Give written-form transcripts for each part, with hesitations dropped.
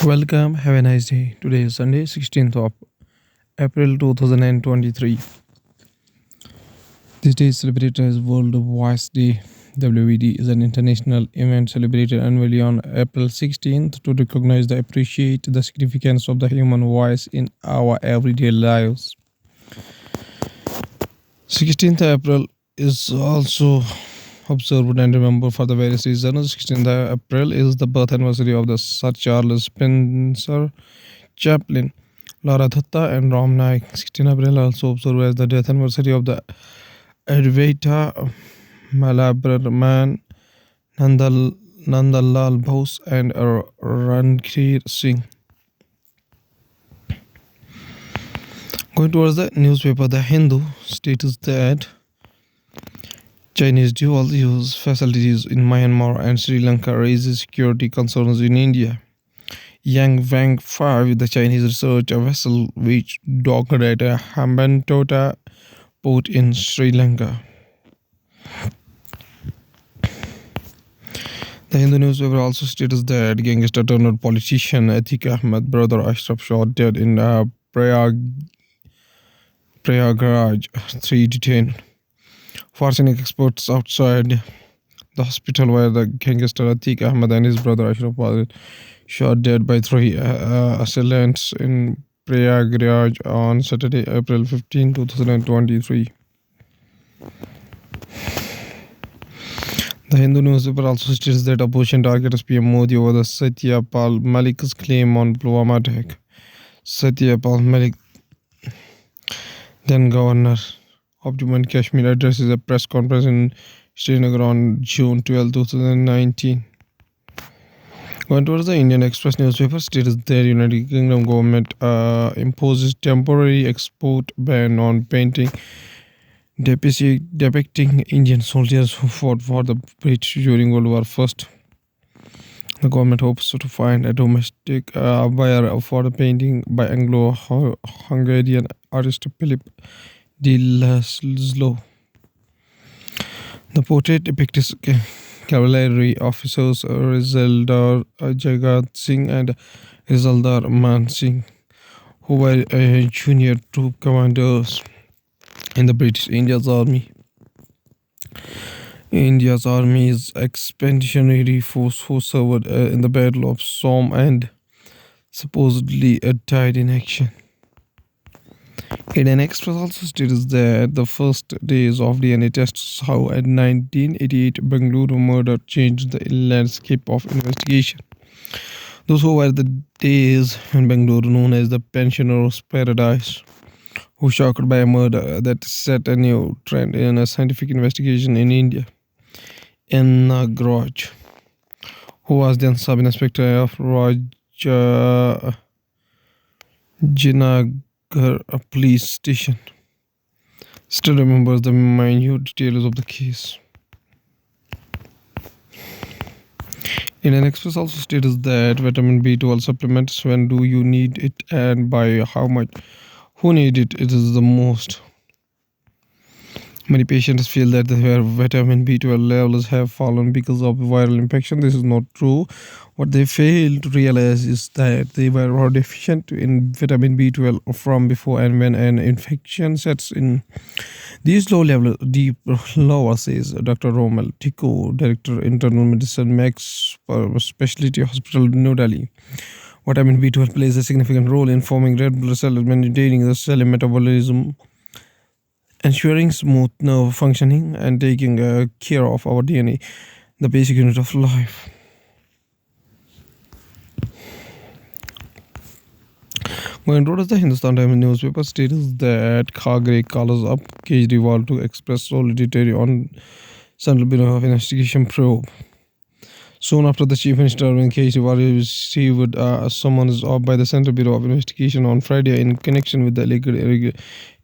Welcome, have a nice day. Today is Sunday, 16th of April 2023. This day is celebrated as World Voice Day. WVD is an international event celebrated annually on April 16th to recognize and appreciate the significance of the human voice in our everyday lives. 16th April is also observed and remembered for the various reasons. 16th April is the birth anniversary of the Sir Charles Spencer Chaplin, Laura Dutta, and Ram Naik. 16 April also observed as the death anniversary of the Advaita Malabarman, Nandalal Bose, and Ranveer Singh. Going towards the newspaper, The Hindu states that Chinese dual-use facilities in Myanmar and Sri Lanka raises security concerns in India. Yang Wang 5, the Chinese research vessel which docked at Hambantota port in Sri Lanka. The Hindu newspaper also states that gangster-turned politician Atiq Ahmed brother Ashraf shot dead in Prayagraj, 3 detained. Forensic experts outside the hospital where the gangster Atiq Ahmed and his brother Ashraf were shot dead by 3 assailants in Prayagraj on Saturday, April 15, 2023. The Hindu newspaper also states that opposition targets PM Modi over the Satyapal Malik's claim on Pulwama attack. Satyapal Malik, then governor of Jammu and Kashmir, addresses a press conference in Srinagar on June 12, 2019. Going towards the Indian Express newspaper, states that United Kingdom government imposes temporary export ban on painting depicting Indian soldiers who fought for the British during World War I. The government hopes to find a domestic buyer for the painting by Anglo-Hungarian artist Philip de Laszlo. The portrait depicts cavalry officers Rizaldar Jagat Singh and Rizaldar Man Singh, who were junior troop commanders in the British India's army. India's army's expeditionary force who served in the Battle of Somme and supposedly died in action. Indian Express also states that the first days of DNA tests how a 1988 Bengaluru murder changed the landscape of investigation. Those who were the days in Bengaluru known as the pensioners' paradise, who shocked by a murder that set a new trend in a scientific investigation in India. N. Nagraj, who was then sub-inspector of Rajinagar police station, still remembers the minute details of the case. Indian Express also states that vitamin B12 supplements, when do you need it and by how much, who need it is the most. Many patients feel that their vitamin B12 levels have fallen because of viral infection. This is not true. What they fail to realize is that they were deficient in vitamin B12 from before, and when an infection sets in, these low levels deep lower, says Dr. Romal Tikku, Director Internal Medicine, Max Specialty Hospital, New Delhi. Vitamin B12 plays a significant role in forming red blood cells, maintaining the cell metabolism, ensuring smooth nerve functioning, and taking care of our DNA, the basic unit of life. Going towards the Hindustan Times newspaper, states that Khagre calls up Kejriwal to express solidarity on Central Bureau of Investigation probe. Soon after the Chief Minister Arvind Kejriwal received a summons by the Central Bureau of Investigation on Friday in connection with the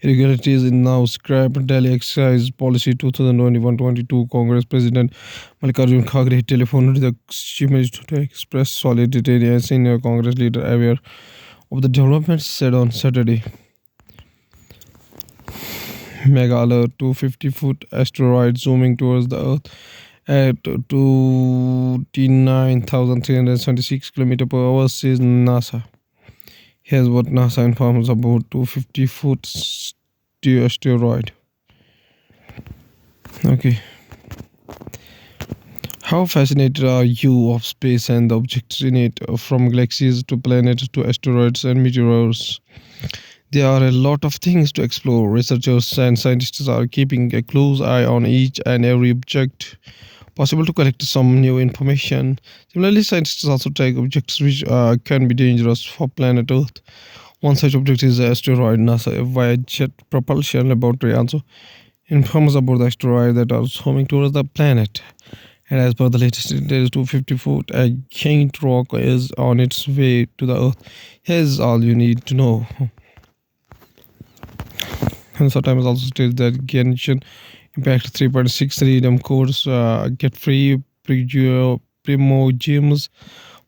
irregularities in now scrapped Delhi Excise Policy 2021-22, Congress President Mallikarjun Kharge telephoned the Chief Minister to express solidarity, and senior Congress leader, aware of the developments, said on Saturday. Mega alert: 250-foot asteroid zooming towards the Earth at 29,376 km per hour, says NASA. Here's what NASA informs about 250-foot asteroid. Okay. How fascinated are you of space and the objects in it, from galaxies to planets to asteroids and meteors? There are a lot of things to explore. Researchers and scientists are keeping a close eye on each and every object possible to collect some new information. Similarly, scientists also track objects which can be dangerous for planet Earth. One such object is the asteroid. NASA via Jet Propulsion Laboratory also informs about the asteroid that are swarming towards the planet. And as per the latest, it is 250 foot. A giant rock is on its way to the Earth. Here's all you need to know. And sometimes also states that Genshin Impact 3.6 redeem codes get free Primo James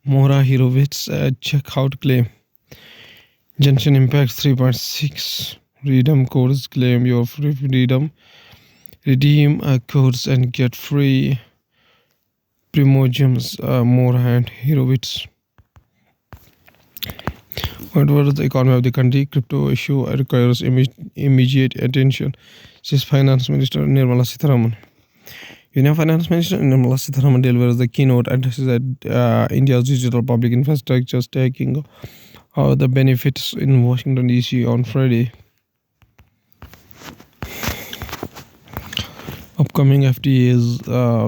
Mora Hirovitz checkout claim. Genshin Impact 3.6 redeem codes claim your free freedom. Redeem codes and get free Primo James Mora and Hirovitz. Whatever the economy of the country, crypto issue requires immediate attention, says Finance Minister Nirmala Sitharaman. Union Finance Minister Nirmala Sitharaman delivers the keynote addresses at India's digital public infrastructure taking the benefits in Washington DC on Friday. Upcoming FTAs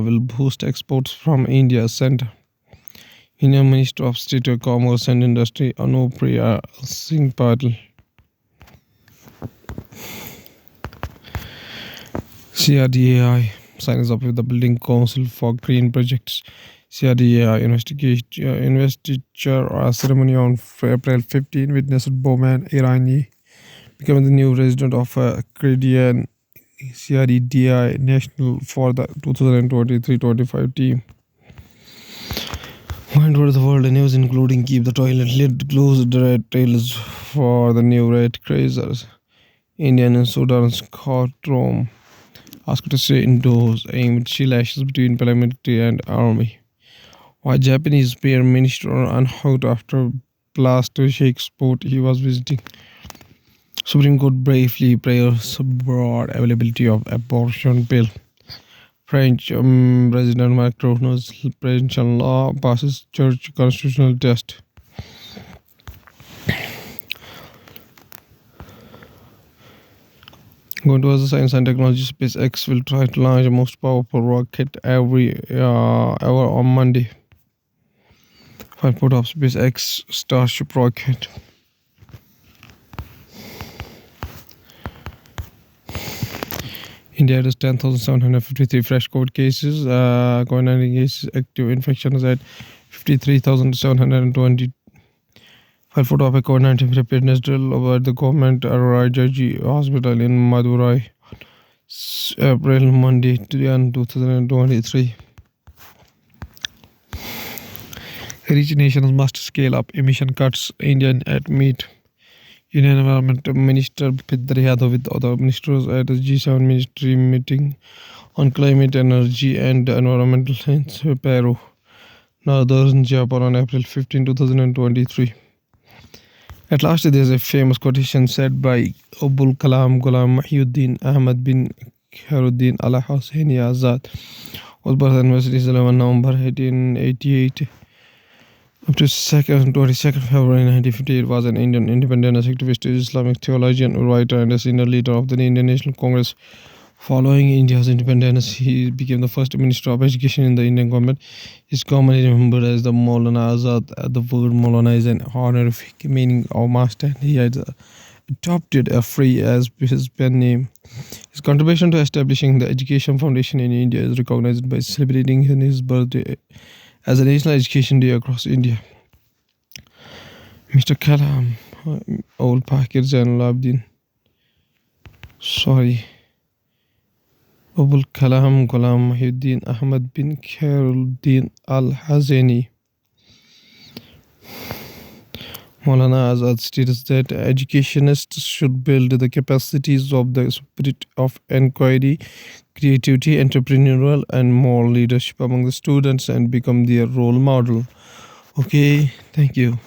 will boost exports from India's center. Indian Minister of State of Commerce and Industry Anupriya Singh Patil. CRDAI signs up with the Building Council for Green Projects. CRDAI investiture ceremony on April 15 witnessed Bowman Irani becoming the new president of Canadian CRDAI National for the 2023-25 team. Going towards the world news, including keep the toilet lid closed, red tails for the new red crazers. Indian and Sudan's courtroom asked to stay indoors, aimed clashes between paramilitary and army. Why Japanese Prime Minister unhooked after blast to Sheikh sport he was visiting. Supreme Court briefly prayers broad availability of abortion bill. French President Macron's presidential law passes church constitutional test. Going towards the science and technology, SpaceX will try to launch the most powerful rocket ever on Monday. 5 foot of SpaceX Starship rocket. India has 10,753 fresh COVID cases. COVID-19 cases, active infection is at 53,720. 5 foot of a COVID-19 preparedness drill over the government Rajaji Hospital in Madurai, April Monday 2023. Rich nations must scale up emission cuts. Indian at meet. Union Environment Minister Bhupendra Yadav with other ministers at the G7 ministry meeting on climate, energy and environmental in Peru, northern Japan on April 15, 2023. At last, there is a famous quotation said by Abul Kalam Ghulam Muhyiddin Ahmad bin Khairuddin Al Husseini Azad, was born on 11 November 1888. Up to 22nd February 1958, was an Indian independence activist, Islamic theologian, writer, and a senior leader of the Indian National Congress. Following India's independence, he became the first Minister of Education in the Indian government. He is commonly remembered as the Maulana Azad. The word Maulana is an honorific meaning of master. He had adopted a phrase as his pen name. His contribution to establishing the Education Foundation in India is recognized by celebrating his birthday as a National Education Day across India. Mr. Kalam, Old Pakir Zainul Abidin. Abul Kalam Ghulam Muhyiddin Ahmad bin Khairuddin Al Husseini. Maulana Azad states that educationists should build the capacities of the spirit of inquiry, creativity, entrepreneurial, and moral leadership among the students and become their role model. Okay, thank you.